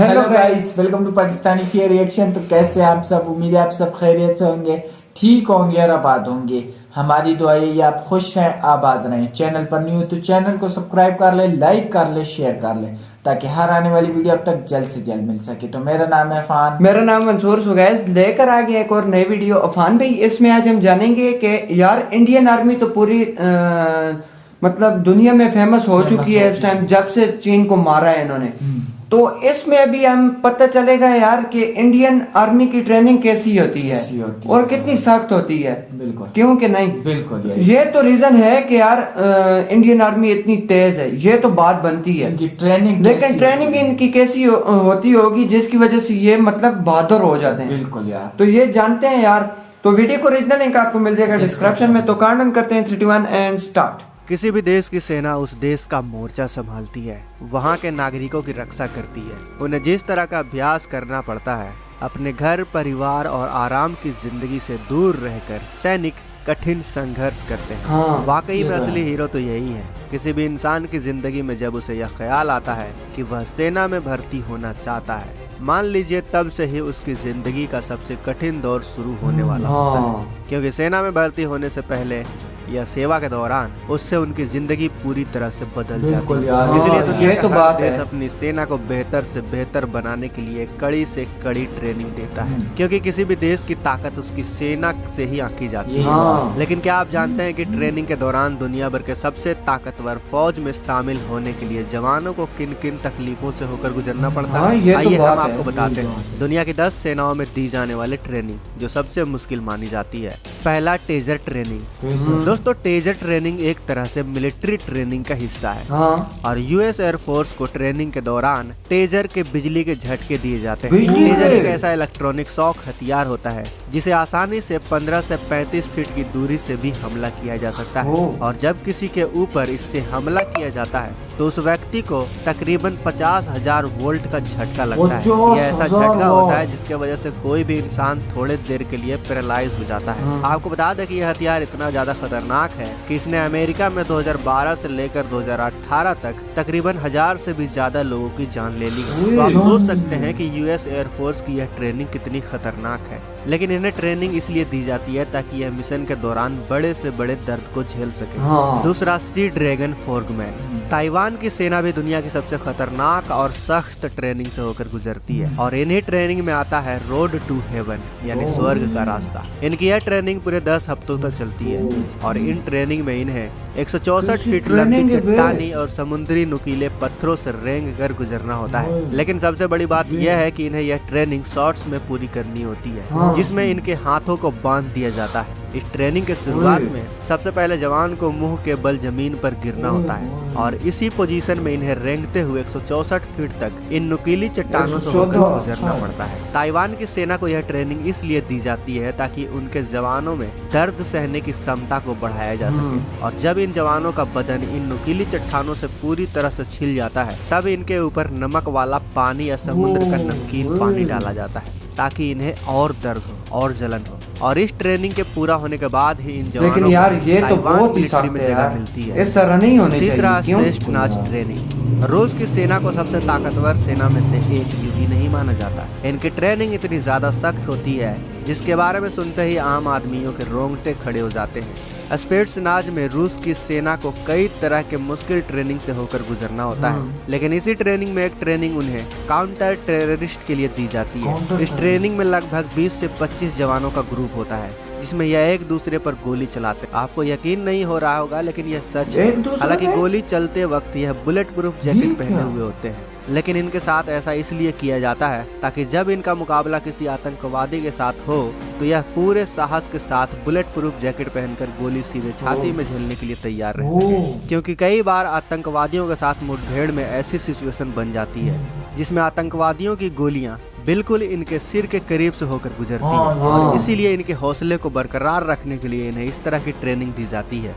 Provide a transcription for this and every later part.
Hello guys, welcome to Pakistani fear reaction. तो कैसे आप सब? उम्मीद है आप सब खैरियत से होंगे, ठीक होंगे और आबाद होंगे। हमारी दुआ है ये आप खुश हैं, आबाद रहें। चैनल पर न्यू तो चैनल को सब्सक्राइब कर ले, लाइक कर ले, शेयर कर ले, ताकि हर आने वाली वीडियो अब तक जल्द से जल्द मिल सके। तो मेरा नाम है अफान। मेरा नाम मंसूर। सो गाइस, लेकर आ गया एक और नई वीडियो। अफान भाई, इसमें आज हम जानेंगे कि यार इंडियन आर्मी तो पूरी मतलब दुनिया में फेमस हो चुकी है इस टाइम, जब से चीन को मारा है इन्होंने। तो इसमें अभी हम पता चलेगा यार कि इंडियन आर्मी की ट्रेनिंग कैसी होती है और कितनी सख्त होती है। बिल्कुल, क्यों कि नहीं, बिल्कुल ये तो रीजन है कि यार इंडियन आर्मी इतनी तेज है, ये तो बात बनती है इनकी ट्रेनिंग। लेकिन ट्रेनिंग इनकी कैसी होती होगी जिसकी वजह से ये मतलब बहादुर हो जाते हैं। बिल्कुल यार, तो ये जानते हैं यार। तो वीडियो को ओरिजिनल लिंक आपको मिल जाएगा डिस्क्रिप्शन में। तो कार्डन करते हैं 3, 2, 1 एंड स्टार्ट। किसी भी देश की सेना उस देश का मोर्चा संभालती है, वहाँ के नागरिकों की रक्षा करती है। उन्हें जिस तरह का अभ्यास करना पड़ता है, अपने घर, परिवार और आराम की जिंदगी से दूर रहकर सैनिक कठिन संघर्ष करते हैं। हाँ, वाकई में असली हीरो तो यही है। किसी भी इंसान की जिंदगी में जब उसे यह ख्याल आता है कि वह सेना में भर्ती होना चाहता है, मान लीजिए तब से ही उसकी जिंदगी का सबसे कठिन दौर शुरू होने वाला होता है। क्योंकि सेना में भर्ती होने से पहले या सेवा के दौरान उससे उनकी जिंदगी पूरी तरह से बदल जाती है। इसलिए दुनिया का हर देश अपनी सेना को बेहतर से बेहतर बनाने के लिए कड़ी से कड़ी ट्रेनिंग देता है, क्योंकि किसी भी देश की ताकत उसकी सेना से ही आंकी जाती है। लेकिन क्या आप जानते हैं कि ट्रेनिंग के दौरान दुनिया भर के सबसे ताकतवर फौज में शामिल होने के लिए जवानों को किन किन तकलीफों से होकर गुजरना पड़ता है? आइए हम आपको बताते हैं दुनिया की 10 सेनाओं में दी जाने वाली ट्रेनिंग जो सबसे मुश्किल मानी जाती है। पहला, टेजर ट्रेनिंग। दोस्तों, टेजर ट्रेनिंग एक तरह से मिलिट्री ट्रेनिंग का हिस्सा है। और यूएस एयरफोर्स को ट्रेनिंग के दौरान टेजर के बिजली के झटके दिए जाते हैं। टेजर एक ऐसा इलेक्ट्रॉनिक शॉक हथियार होता है जिसे आसानी से 15 से 35 फीट की दूरी से भी हमला किया जा सकता है। और जब किसी के ऊपर इससे हमला किया जाता है तो उस व्यक्ति को तकरीबन 50,000 वोल्ट का झटका लगता है। यह ऐसा झटका होता है जिसके वजह से कोई भी इंसान थोड़े देर के लिए पैरालाइज हो जाता है। आपको बता दें कि यह हथियार इतना ज्यादा खतरनाक है कि इसने अमेरिका में 2012 से लेकर 2018 तक तकरीबन 1000 से भी ज्यादा लोगों की जान ले ली है। तो आप सोच सकते हैं कि यूएस एयरफोर्स की यह ट्रेनिंग कितनी खतरनाक है। लेकिन इन्हें ट्रेनिंग इसलिए दी जाती है ताकि यह मिशन के दौरान बड़े से बड़े दर्द को झेल सके। दूसरा, सी ड्रैगन फोर्गमैन। ताइवान की सेना भी दुनिया की सबसे खतरनाक और सख्त ट्रेनिंग से होकर गुजरती है और इन्हीं ट्रेनिंग में आता है रोड टू हेवन, यानी स्वर्ग का रास्ता। इनकी यह ट्रेनिंग पूरे 10 हफ्तों तक चलती है और इन ट्रेनिंग में इन्हें 164 फीट लंबी चट्टानी और समुद्री नुकीले पत्थरों से रेंग कर गुजरना होता है। लेकिन सबसे बड़ी बात यह है कि इन्हें यह ट्रेनिंग शॉर्ट्स में पूरी करनी होती है, जिसमें इनके हाथों को बांध दिया जाता है। इस ट्रेनिंग के शुरुआत में सबसे पहले जवान को मुंह के बल जमीन पर गिरना होता है और इसी पोजीशन में इन्हें रेंगते हुए 164 फीट तक इन नुकीली चट्टानों से होकर गुजरना पड़ता है। ताइवान की सेना को यह ट्रेनिंग इसलिए दी जाती है ताकि उनके जवानों में दर्द सहने की क्षमता को बढ़ाया जा सके। और जब इन जवानों का बदन इन नुकीली चट्टानों से पूरी तरह से छिल जाता है, तब इनके ऊपर नमक वाला पानी या समुद्र का नमकीन पानी डाला जाता है ताकि इन्हें और दर्द हो और जलन हो। और इस ट्रेनिंग के पूरा होने के बाद ही इन जवानों लेकिन यार ये तो बहुत ही मिलिट्री में जगह मिलती है। इस तरह नहीं होने चाहिए। तीसरा, स्पेशनाज ट्रेनिंग। रूस की सेना को सबसे ताकतवर सेना में से एक भी नहीं माना जाता। इनकी ट्रेनिंग इतनी ज्यादा सख्त होती है जिसके बारे में सुनते ही आम आदमियों के रोंगटे खड़े हो जाते हैं। स्पेशनाज में रूस की सेना को कई तरह के मुश्किल ट्रेनिंग से होकर गुजरना होता है, लेकिन इसी ट्रेनिंग में एक ट्रेनिंग उन्हें काउंटर टेररिस्ट के लिए दी जाती है। इस ट्रेनिंग में लगभग 20 से 25 जवानों का ग्रुप होता है जिसमें यह एक दूसरे पर गोली चलाते हैं। आपको यकीन नहीं हो रहा होगा लेकिन यह सच है। हालांकि गोली चलते वक्त यह बुलेट प्रूफ जैकेट पहने हुए होते हैं, लेकिन इनके साथ ऐसा इसलिए किया जाता है ताकि जब इनका मुकाबला किसी आतंकवादी के साथ हो तो यह पूरे साहस के साथ बुलेट प्रूफ जैकेट पहनकर गोली सीधे छाती में झेलने के लिए तैयार रहते हैं। क्योंकि कई बार आतंकवादियों के साथ मुठभेड़ में ऐसी सिचुएशन बन जाती है जिसमें आतंकवादियों की गोलियां बिल्कुल इनके सिर के करीब से होकर गुजरती है और इसीलिए इनके हौसले को बरकरार रखने के लिए इन्हें इस तरह की ट्रेनिंग दी जाती है।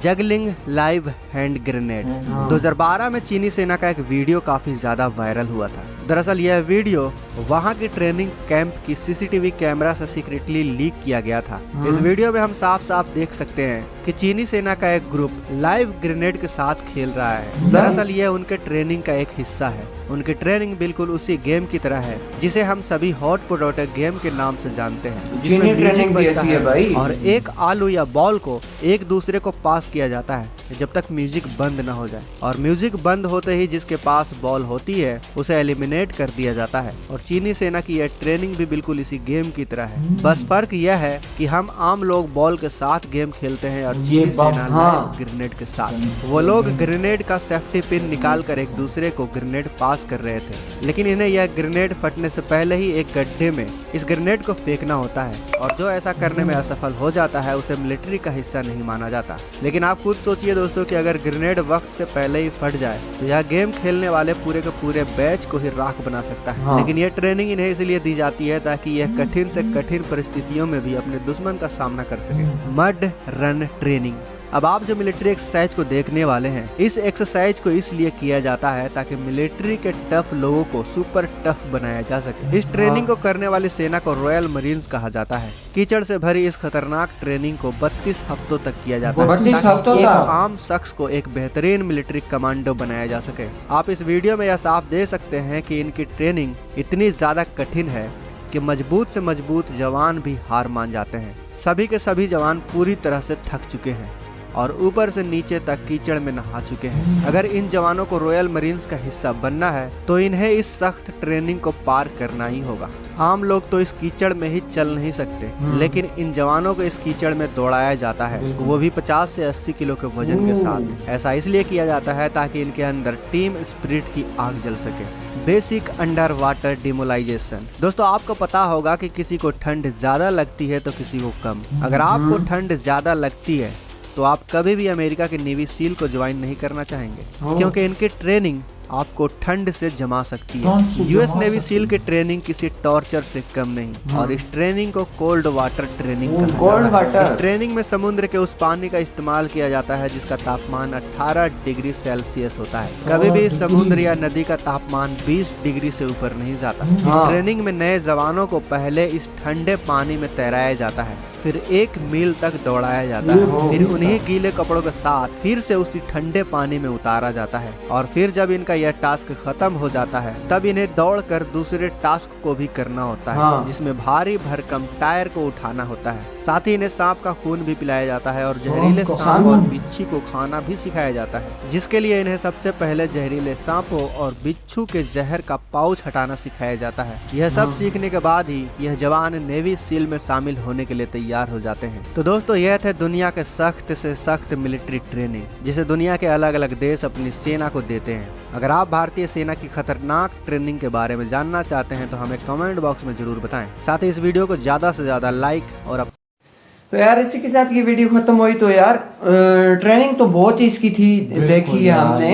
Juggling live hand grenade. 2012 में चीनी सेना का एक वीडियो काफी ज्यादा वायरल हुआ था। दरअसल यह वीडियो वहां की ट्रेनिंग कैंप की सीसीटीवी कैमरा से सीक्रेटली लीक किया गया था। इस वीडियो में हम साफ साफ देख सकते हैं कि चीनी सेना का एक ग्रुप लाइव ग्रेनेड के साथ खेल रहा है। दरअसल यह उनके ट्रेनिंग का एक हिस्सा है। उनकी ट्रेनिंग बिल्कुल उसी गेम की तरह है जिसे हम सभी हॉट पोटैटो गेम के नाम से जानते हैं, जिसमें ट्रेनिंग भी ऐसी है भाई। और एक आलू या बॉल को एक दूसरे को पास किया जाता है जब तक म्यूजिक बंद न हो जाए, और म्यूजिक बंद होते ही जिसके पास बॉल होती है उसे एलिमिनेट कर दिया जाता है। और चीनी सेना की यह ट्रेनिंग भी बिल्कुल इसी गेम की तरह है, बस फर्क यह है कि हम आम लोग बॉल के साथ गेम खेलते हैं और चीनी सेना ग्रेनेड के साथ। वो लोग ग्रेनेड का सेफ्टी पिन निकाल कर एक दूसरे को ग्रेनेड पास कर रहे थे, लेकिन इन्हें यह ग्रेनेड फटने से पहले ही एक गड्ढे में इस ग्रेनेड को फेंकना होता है, और जो ऐसा करने में असफल हो जाता है उसे मिलिट्री का हिस्सा नहीं माना जाता। लेकिन आप खुद सोचिए दोस्तों कि अगर ग्रेनेड वक्त से पहले ही फट जाए तो यह गेम खेलने वाले पूरे के पूरे बैच को ही राख बना सकता है। लेकिन यह ट्रेनिंग इन्हें इसलिए दी जाती है ताकि यह कठिन से कठिन परिस्थितियों में भी अपने दुश्मन का सामना कर सके। Mud run training. अब आप जो मिलिट्री एक्सरसाइज को देखने वाले हैं, इस एक्सरसाइज को इसलिए किया जाता है ताकि मिलिट्री के टफ लोगों को सुपर टफ बनाया जा सके। इस ट्रेनिंग को करने वाली सेना को रॉयल मरीन्स कहा जाता है। कीचड़ से भरी इस खतरनाक ट्रेनिंग को 32 हफ्तों तक किया जाता है ताकि एक आम शख्स को एक बेहतरीन मिलिट्री कमांडो बनाया जा सके। आप इस वीडियो में यह साफ दे सकते हैं कि इनकी ट्रेनिंग इतनी ज्यादा कठिन है कि मजबूत से मजबूत जवान भी हार मान जाते हैं। सभी के सभी जवान पूरी तरह से थक चुके हैं और ऊपर से नीचे तक कीचड़ में नहा चुके हैं। अगर इन जवानों को रॉयल मरीन्स का हिस्सा बनना है तो इन्हें इस सख्त ट्रेनिंग को पार करना ही होगा। आम लोग तो इस कीचड़ में ही चल नहीं सकते, लेकिन इन जवानों को इस कीचड़ में दौड़ाया जाता है, वो भी 50 से 80 किलो के वजन के साथ। ऐसा इसलिए किया जाता है ताकि इनके अंदर टीम स्पिरिट की आग जल सके। Basic under water demolition. दोस्तों आपको पता होगा कि किसी को ठंड ज्यादा लगती है तो किसी को कम। अगर आपको ठंड ज्यादा लगती है तो आप कभी भी अमेरिका के नेवी सील को ज्वाइन नहीं करना चाहेंगे, क्योंकि इनकी ट्रेनिंग आपको ठंड से जमा सकती है। यूएस नेवी सील की ट्रेनिंग किसी टॉर्चर से कम नहीं, और इस ट्रेनिंग को कोल्ड वाटर ट्रेनिंग कहा जाता है। इस ट्रेनिंग में समुद्र के उस पानी का इस्तेमाल किया जाता है जिसका तापमान 18 डिग्री सेल्सियस होता है। कभी भी समुद्र या नदी का तापमान 20 डिग्री से ऊपर नहीं जाता। इस ट्रेनिंग में नए जवानों को पहले इस ठंडे पानी में तैराया जाता है, फिर 1 मील तक दौड़ाया जाता है, फिर उन्हीं गीले कपड़ों के साथ फिर से उसी ठंडे पानी में उतारा जाता है, और फिर जब इनका यह टास्क खत्म हो जाता है तब इन्हें दौड़कर दूसरे टास्क को भी करना होता है, जिसमें भारी भरकम टायर को उठाना होता है। साथ ही इन्हें सांप का खून भी पिलाया जाता है और जहरीले सांप और बिच्छू को खाना भी सिखाया जाता है, जिसके लिए इन्हें सबसे पहले जहरीले सांपों और बिच्छू के जहर का पाउच हटाना सिखाया जाता है। यह सब सीखने के बाद ही यह जवान नेवी सील में शामिल होने के लिए तैयार हो जाते हैं। तो दोस्तों यह थे दुनिया के सख्त से सख्त मिलिट्री ट्रेनिंग जिसे दुनिया के अलग अलग देश अपनी सेना को देते हैं। अगर आप भारतीय सेना की खतरनाक ट्रेनिंग के बारे में जानना चाहते हैं तो हमें कमेंट बॉक्स में जरूर बताएं। साथ ही इस वीडियो को ज्यादा से ज्यादा लाइक और तो यार इसी के साथ ये वीडियो खत्म हुई। तो यार ट्रेनिंग तो बहुत ही इसकी थी, देखी है हमने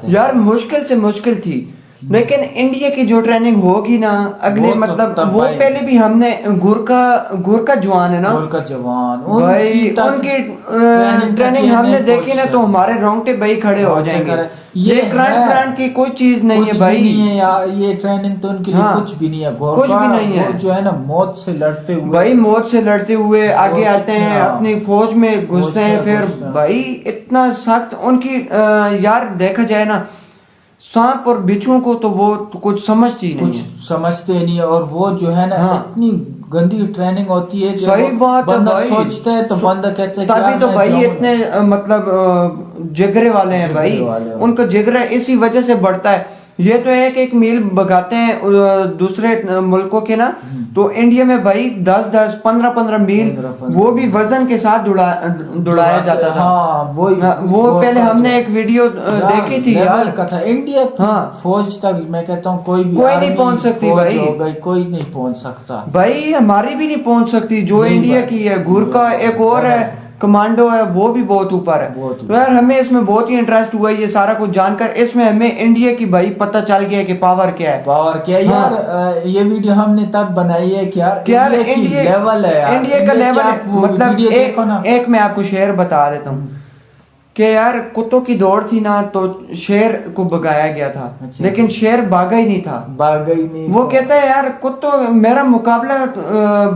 यार, मुश्किल से मुश्किल थी, लेकिन इंडिया की जो ट्रेनिंग होगी ना अगले मतलब वो पहले भी हमने गुर का जवान है ना, गुर का जवान भाई उनकी ट्रेनिंग हमने देखी ना तो हमारे रोंगटे भाई खड़े हो जाएंगे। ये ग्रांट की कोई चीज नहीं है भाई, नहीं है यार, ये ट्रेनिंग तो उनके लिए कुछ भी नहीं है, कुछ भी नहीं है। जो है ना मौत से लड़ते हुए भाई, मौत से लड़ते हुए आगे आते हैं, अपनी फौज में घुसते हैं, फिर भाई इतना सख्त उनकी यार देखा जाए ना, सांप और बिच्छुओं को तो वो तो कुछ समझते नहीं है, और वो जो है ना इतनी गंदी ट्रेनिंग होती है। सही बात है, बंदा सोचता है तो बंदा कहता है तभी तो भाई इतने मतलब जिगरे वाले हैं भाई, उनका जिगरा इसी वजह से बढ़ता है। ये तो एक मील भगाते हैं दूसरे मुल्कों के ना, तो इंडिया में भाई 10-10, 15-15 मील वो भी वजन के साथ दौड़ाया जाता था। वो पहले हमने एक वीडियो देखी थी यार का था। इंडिया फौज तक मैं कहता हूँ कोई नहीं पहुंच सकती भाई, कोई नहीं पहुंच सकता भाई, हमारी भी नहीं पहुंच सकती जो इंडिया की है। गुर का एक और है कमांडो है, वो भी बहुत ऊपर है। तो यार हमें इसमें बहुत ही इंटरेस्ट हुआ ये सारा कुछ जानकर। इसमें हमें इंडिया की भाई पता चल गया कि पावर क्या है। यार ये वीडियो हमने तब बनाई है कि यार इंडिया लेवल है, इंडिया का लेवल मतलब एक मैं आपको शेयर बता देता हूँ कि यार कुत्तों की दौड़ थी ना तो शेर को भगाया गया था, अच्छा। लेकिन शेर भागा ही नहीं था। भागा ही नहीं वो था। कहता है यार कुत्तों, मेरा मुकाबला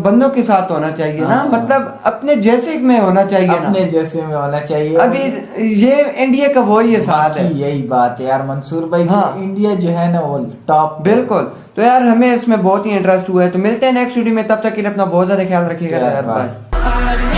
बंदों के साथ होना चाहिए ना, हाँ। मतलब अपने जैसे में होना चाहिए ना। अपने जैसे में होना चाहिए। अभी ये इंडिया का वो ये साथ है। बाकी यही बात है यार मंसूर भाई कि हाँ। इंडिया जो है ना वो टॉप। बिल्कुल। तो यार हमें इसमें बहुत ही इंटरेस्ट हुआ है, तो मिलते हैं नेक्स्ट वीडियो में, तब तक के लिए अपना बहुत ज्यादा ख्याल रखिएगा यार, बाय।